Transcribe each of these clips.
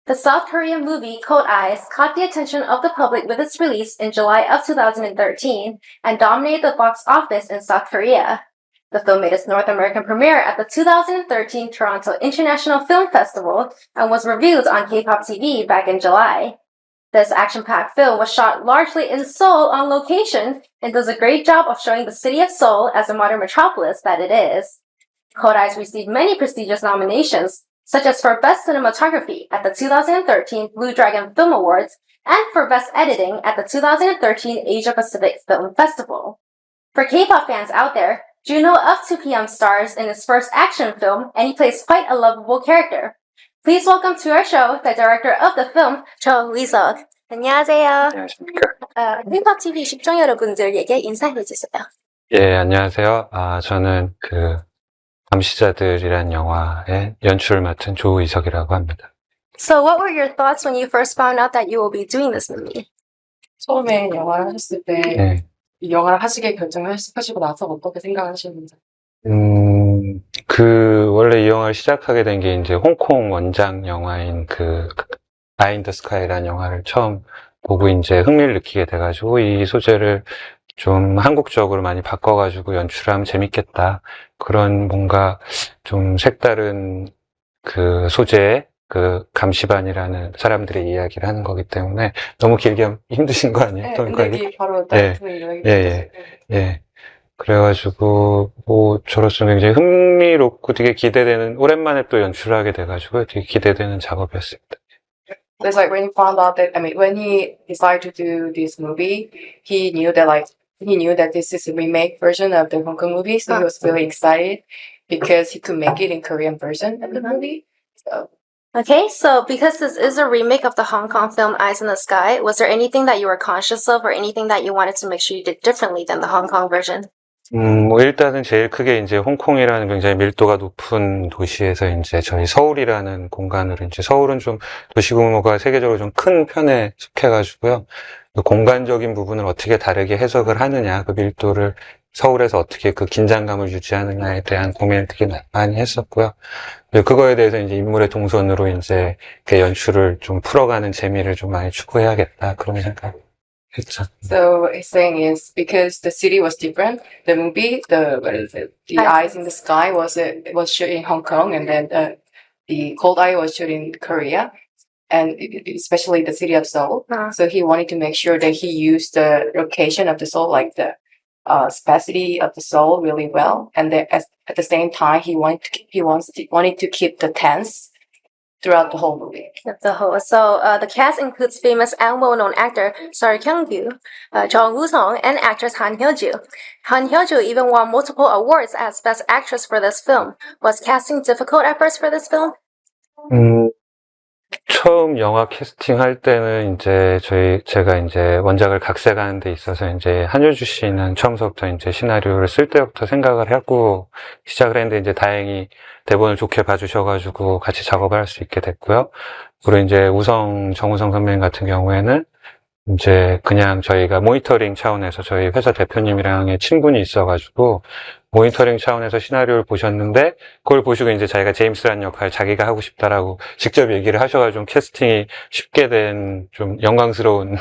The South Korean movie Cold Eyes caught the attention of the public with its release in July of 2013 and dominated the box office in South Korea. The film made its North American premiere at the 2013 Toronto International Film Festival and was reviewed on Kpop-TV back in July. This action-packed film was shot largely in Seoul on location and does a great job of showing the city of Seoul as a modern metropolis that it is. Cold Eyes received many prestigious nominations, such as for Best Cinematography at the 2013 Blue Dragon Film Awards and for Best Editing at the 2013 Asia Pacific Film Festival. For K-pop fans out there, Juno of 2PM stars in his first action film, and he plays quite a lovable character. Please welcome to our show the director of the film, Seok. 안녕하세요. 안녕하십니까. Kpop-TV 시청 여러분들에게 인사해 주세요. 예, 안녕하세요. 저는 감시자들이란 영화의 연출을 맡은 조이석이라고 합니다. So what were your thoughts when you first found out that you will be doing this movie? 처음에 영화를 하셨을 때 이 영화를 하시게 결정하시고 나서 어떻게 생각하시는지? 원래 이 영화를 시작하게 된 게 이제 홍콩 원작 영화인 아이 인 더 스카이라는 영화를 처음 보고 이제 흥미를 느끼게 돼가지고 이 소재를 좀 한국적으로 많이 바꿔가지고 연출하면 재밌겠다. 그런 뭔가 좀 색다른 소재의 감시반이라는 사람들의 이야기를 하는 거기 때문에 너무 길게 힘드신 거 아니에요? 네, 근데 이게 바로 예. 그래가지고 저로서 굉장히 흥미롭고 되게 기대되는, 오랜만에 또 연출을 하게 돼가지고 되게 기대되는 작업이었습니다. It's like when you found out that, when he decided to do this movie, he knew that this is a remake version of the Hong Kong movie, so he was really excited because he could make it in Korean version of the movie. Okay, so because this is a remake of the Hong Kong film Eyes in the Sky, was there anything that you were conscious of or anything that you wanted to make sure you did differently than the Hong Kong version? 일단은 제일 크게 이제 홍콩이라는 굉장히 밀도가 높은 도시에서 이제 저희 서울이라는 공간으로, 이제 서울은 좀 도시 규모가 세계적으로 좀 큰 편에 속해가지고요. 공간적인 부분을 어떻게 다르게 해석을 하느냐, 밀도를 서울에서 어떻게 긴장감을 유지하느냐에 대한 고민을 되게 많이 했었고요. 그거에 대해서 이제 인물의 동선으로 이제 연출을 좀 풀어가는 재미를 좀 많이 추구해야겠다, 그런 생각. So his saying is because the city was different. The movie, the Eyes in the Sky was shot in Hong Kong, and then the Cold Eye was shot in Korea, and especially the city of Seoul. So he wanted to make sure that he used the location of the Seoul, like the sparsity of the Seoul, really well, and then at the same time he wanted to keep the tense throughout the whole movie. So the cast includes famous and well-known actor Seo Kyung-gyu, Jung Woo-sung, and actress Han Hyo-ju. Han Hyo-ju even won multiple awards as Best Actress for this film. Was casting difficult at first for this film? 처음 영화 캐스팅 할 때는 이제 제가 이제 원작을 각색하는 데 있어서 이제 한효주 씨는 처음부터 이제 시나리오를 쓸 때부터 생각을 하고 시작을 했는데, 이제 다행히 대본을 좋게 봐주셔가지고 같이 작업을 할 수 있게 됐고요. 그리고 이제 정우성 선배님 같은 경우에는 이제 그냥 저희가 모니터링 차원에서 저희 회사 대표님이랑의 친분이 있어가지고 모니터링 차원에서 시나리오를 보셨는데, 그걸 보시고 이제 자기가 제임스라는 역할 자기가 하고 싶다라고 직접 얘기를 하셔가지고 좀 캐스팅이 쉽게 된 좀 영광스러운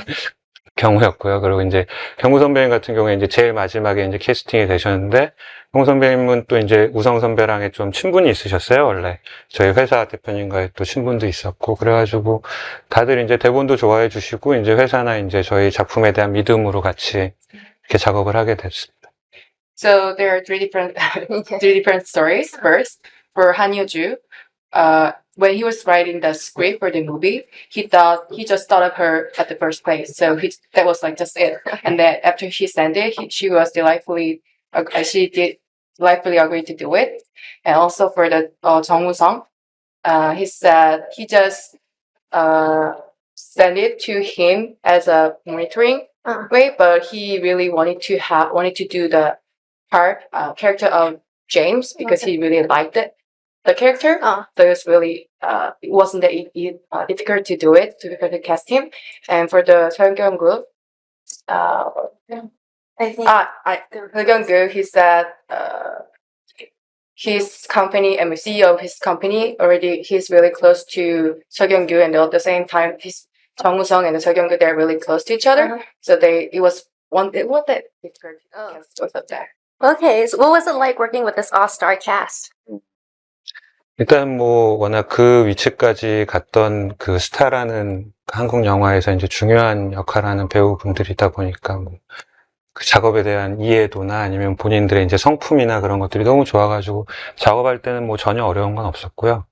경우였고요. 그리고 이제 경구 선배님 같은 경우에 이제 제일 마지막에 이제 캐스팅이 되셨는데, 경구 선배님은 또 이제 우성 선배랑의 좀 친분이 있으셨어요, 원래. 저희 회사 대표님과의 또 친분도 있었고, 그래가지고 다들 이제 대본도 좋아해 주시고, 이제 회사나 이제 저희 작품에 대한 믿음으로 같이 이렇게 작업을 하게 됐습니다. So there are three different stories. First, for Han Hyo-ju, when he was writing the script for the movie, he just thought of her at the first place. So that was like just it. And then after she sent it, she did delightfully agreed to do it. And also for the Jung Woo-sung, he said he just sent it to him as a monitoring way, but he really wanted to do the character of James because he really liked it. The character, so it wasn't that difficult to do it, difficult to cast him. And for the Seok group, I think he said his company and the CEO of his company already, he's really close to Seok, and at the same time, his Jung Woo-sung and Seok, they're really close to each other. So it was what that both of that. Okay, so what was it like working with this all-star cast? 일단 뭐 워낙 그 위치까지 갔던 그 스타라는 한국 영화에서 이제 중요한 역할하는 배우분들이다 보니까 그 작업에 대한 이해도나 아니면 본인들의 이제 성품이나 그런 것들이 너무 좋아가지고 작업할 때는 뭐 전혀 어려운 건 없었고요.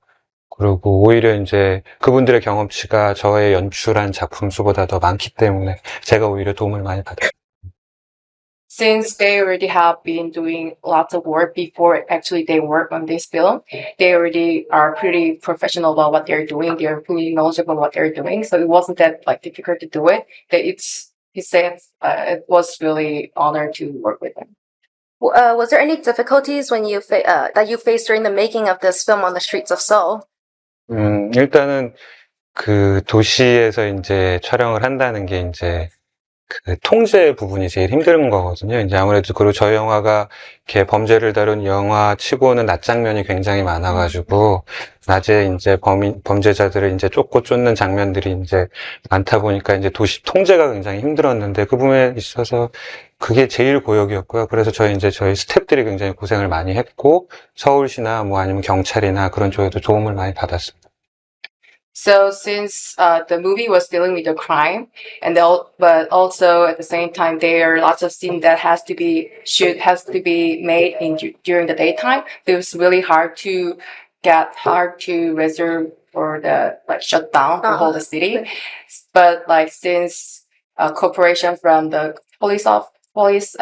그리고 오히려 이제 그분들의 경험치가 저의 연출한 작품 수보다 더 많기 때문에 제가 오히려 도움을 많이 받았어요. Since they already have been doing lots of work before actually they work on this film, they already are pretty professional about what they're doing. They're pretty knowledgeable about what they're doing. So it wasn't that like difficult to do it. He said it was really honor to work with them. Was there any difficulties when that you faced during the making of this film on the streets of Seoul? 일단은 그 도시에서 이제 촬영을 한다는 게 이제 그 통제 부분이 제일 힘든 거거든요. 이제 아무래도 그리고 저희 영화가 이렇게 범죄를 다룬 영화 치고는 낮 장면이 굉장히 많아가지고 낮에 이제 범죄자들을 이제 쫓는 장면들이 이제 많다 보니까 이제 도시 통제가 굉장히 힘들었는데 그 부분에 있어서 그게 제일 고역이었고요. 그래서 저희 스태프들이 굉장히 고생을 많이 했고 서울시나 뭐 아니면 경찰이나 그런 쪽에도 도움을 많이 받았습니다. So since the movie was dealing with a crime, but also at the same time there are lots of scenes that has to be made during the daytime. It was really hard to reserve or shut down the whole city. But since cooperation from the police office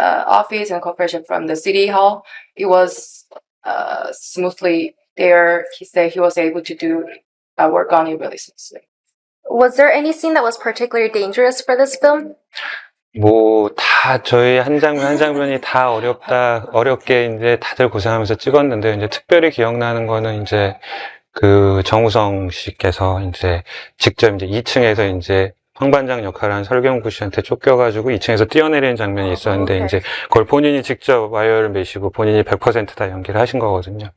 and cooperation from the city hall, it was smoothly there. He said he was able to do work on it really smoothly. Was there any scene that was particularly dangerous for this film? 뭐, 저희 한 장면이 다 어렵게 이제 다들 고생하면서 찍었는데, 이제 특별히 기억나는 거는 이제 그 정우성 씨께서 이제 직접 이제 2층에서 이제 황반장 역할을 한 설경구 씨한테 쫓겨가지고 2층에서 뛰어내리는 장면이 있었는데 이제 그걸 본인이 직접 와이어를 매시고 본인이 100% 다 연기를 하신 거거든요.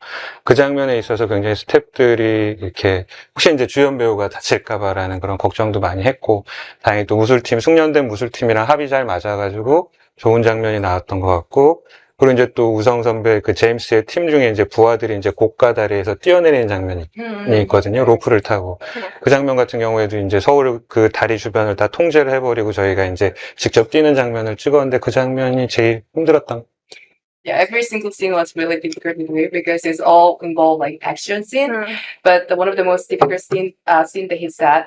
그 장면에 있어서 굉장히 스태프들이 이렇게 혹시 이제 주연 배우가 다칠까봐라는 그런 걱정도 많이 했고 다행히 또 숙련된 무술팀이랑 합이 잘 맞아가지고 좋은 장면이 나왔던 것 같고 그리고 이제 또 우성 선배 그 제임스의 팀 중에 이제 부하들이 이제 고가 다리에서 뛰어내리는 장면이 있거든요. 로프를 타고. 그 장면 같은 경우에도 이제 서울 그 다리 주변을 다 통제를 해버리고 저희가 이제 직접 뛰는 장면을 찍었는데 그 장면이 제일 힘들었던. Yeah, every single scene was really difficult to do because it's all involved action scene. But one of the most difficult scene that he said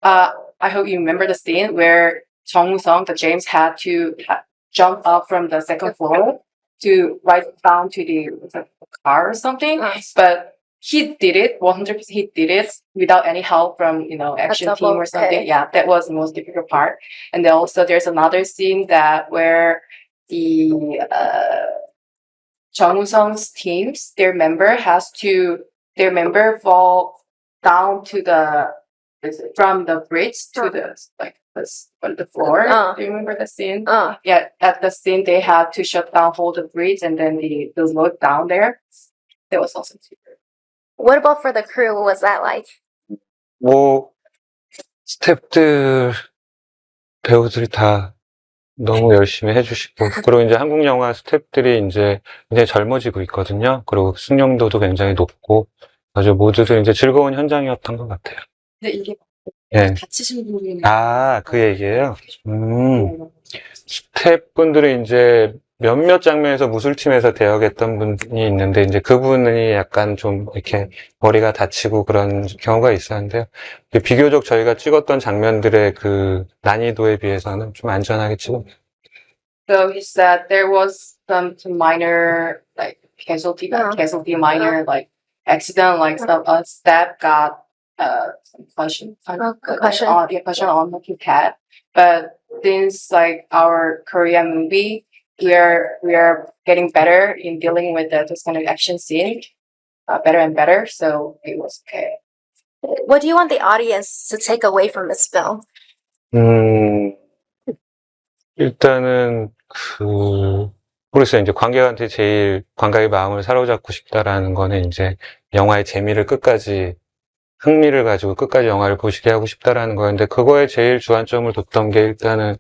I hope you remember the scene where Jung Woo-sung, the James, had to jump up from the second floor to right down to the car or something. But he did it 100%. He did it without any help from action team or something. Okay. Yeah, that was the most difficult part. And then also there's another scene where the Jung Woo-sung's teams, their member fall down to from the bridge to the floor. Do you remember the scene? Yeah, at the scene they had to hold the bridge and then the load down there. That was also super. What about for the crew? What was that like? 뭐 스태프들 배우들이 다 너무 열심히 해주시고 그리고 이제 한국 영화 스태프들이 이제 굉장히 젊어지고 있거든요. 그리고 숙련도도 굉장히 높고 아주 모두들 이제 즐거운 현장이었던 것 같아요. 근데 이게 예. 다치신 분이 그 얘기예요. 스태프분들이 이제 몇몇 장면에서 무술팀에서 대역했던 분이 있는데 이제 그분이 약간 좀 이렇게 머리가 다치고 그런 경우가 있었는데요. 비교적 저희가 찍었던 장면들의 그 난이도에 비해서는 좀 안전하게 찍었어요. So he said there was some minor casualty, minor accident, some step got some concussion on his head. But since our Korean movie, we are getting better in dealing with those kind of action scene, better and better. So it was okay. What do you want the audience to take away from this film? 일단은 모르겠어요. 이제 관객한테 제일 관객의 마음을 사로잡고 싶다라는 거는 이제 영화의 재미를 끝까지 흥미를 가지고 끝까지 영화를 보시게 하고 싶다라는 거였는데 그거에 제일 주안점을 뒀던 게 일단은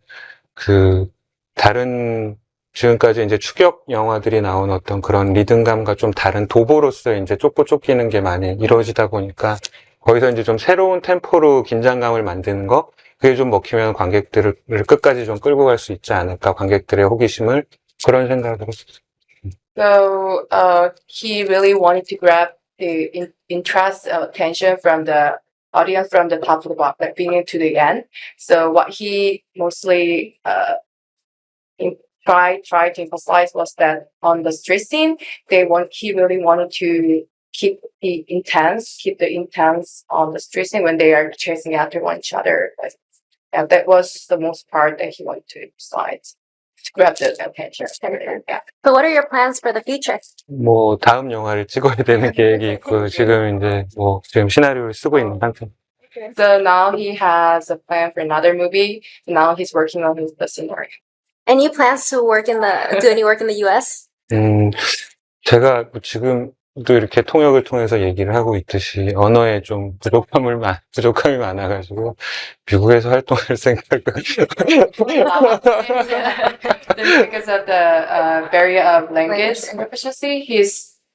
그 다른 지금까지 이제 추격 영화들이 나온 어떤 그런 리듬감과 좀 다른 도보로서 이제 쫓고 쫓기는 게 많이 이루어지다 보니까 거기서 이제 좀 새로운 템포로 긴장감을 만드는 거 그게 좀 먹히면 관객들을 끝까지 좀 끌고 갈 수 있지 않을까 관객들의 호기심을 그런 생각을 했어요. So he really wanted to grab the interest, attention from the audience from the top of the box, like beginning to the end. So what he mostly tried to emphasize was that on the street scene, he really wanted to keep the intense on the street scene when they are chasing after one each other. And that was the most part that he wanted to emphasize. To grab the attention. Yeah. So what are your plans for the future? 뭐 다음 영화를 찍어야 되는 계획이 있고 지금 이제 뭐 지금 시나리오를 쓰고 있는 상태. So now he has a plan for another movie. Now he's working on the scenario. Any plans to do any work in the US? 제가 지금도 이렇게 통역을 통해서 얘기를 하고 있듯이 언어에 좀 부족함이 많아가지고 미국에서 활동할 생각을 Because of the barrier of language proficiency,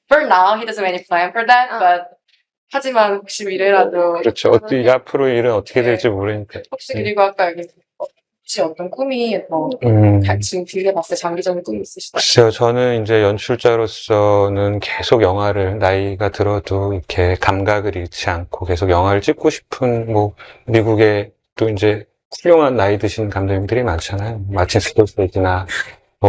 for now he doesn't have any plan for that. But 하지만 혹시 미래라도 그렇죠. 앞으로 일은 어떻게 될지 모르니까. 혹시 그리고 아까 혹시 어떤 꿈이 지금 길게 봤을 때 장기적인 꿈이 있으시다요? 글쎄요, 저는 이제 연출자로서는 계속 영화를 나이가 들어도 이렇게 감각을 잃지 않고 계속 영화를 찍고 싶은 미국에 또 이제 훌륭한 나이 드신 감독님들이 많잖아요. 마틴 스콜세지나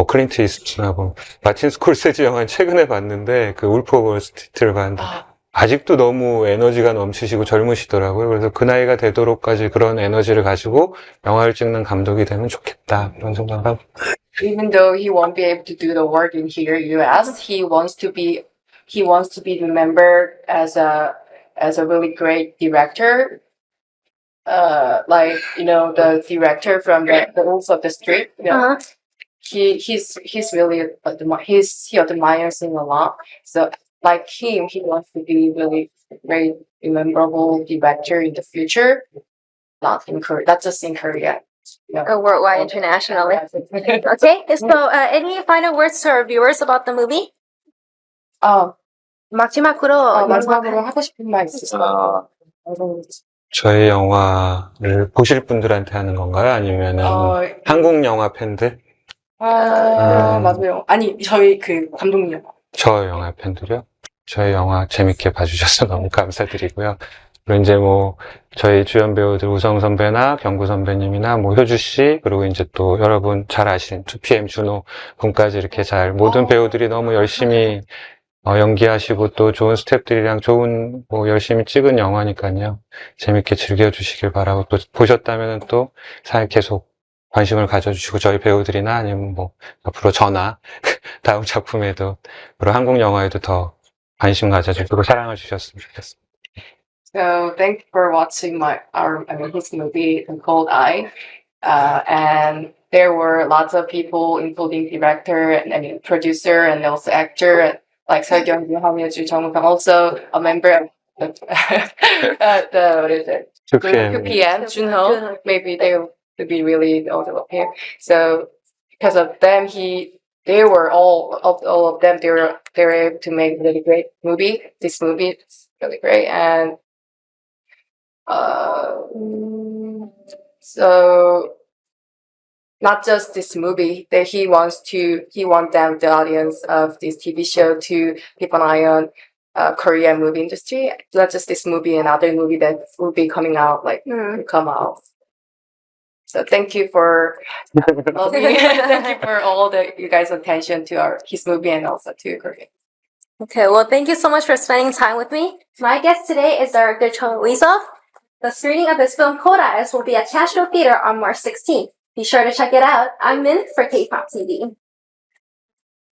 클린트 이스트나 마틴 스콜세지 영화는 최근에 봤는데 그 울프 오브 월스트리트를 봤는데 아직도 너무 에너지가 넘치시고 젊으시더라고요. 그래서 그 나이가 되도록까지 그런 에너지를 가지고 영화를 찍는 감독이 되면 좋겠다 이런 생각을 하고. Even though he won't be able to do the work in here, U.S., he wants to be remembered as a really great director. The director from the Wolf of the Street. He's really he admires him a lot. So like him, he wants to be really great, memorable director in the future. Not just in Korea. Worldwide, internationally. Okay, so any final words to our viewers about the movie? 마지막으로 마지막으로 하고 싶은 말 있으실까요? 저희 영화를 보실 분들한테 하는 건가요? 아니면은 한국 영화 팬들? 맞아요. 아니, 저희 감독님. 저 영화 팬들이요? 저희 영화 재밌게 봐주셔서 너무 감사드리고요. 그리고 이제 저희 주연 배우들 우성 선배나 경구 선배님이나 효주 씨, 그리고 이제 또 여러분 잘 아시는 2PM 준호 군까지 이렇게 모든 배우들이 너무 열심히 연기하시고 또 좋은 스태프들이랑 열심히 찍은 영화니까요. 재밌게 즐겨주시길 바라고 또 보셨다면 또 계속 관심을 가져주시고 저희 배우들이나 아니면 앞으로 저나 다음 작품에도 그리고 한국 영화에도 더 관심 가져주시고 사랑을 주셨으면 좋겠습니다. So thank you for watching his movie, The Cold Eye. And there were lots of people, including director and producer and also actor, like 설경, 황효주, 정우성, also a member of the 2PM, Junho. Maybe they would be really older of him. So because of them, they were all of them. They were able to make a really great movie. This movie is really great, and so not just this movie, that he wants them, the audience of this TV show, to keep an eye on Korean movie industry. Not just this movie, and other movie that will be coming out, come out. So thank you for all you guys' attention to his movie and also to Korea. Okay, well, thank you so much for spending time with me. My guest today is director Cho Wee-seok. The screening of his film Cold Eyes will be at Castro Theater on March 16th. Be sure to check it out. I'm Min for Kpop-TV.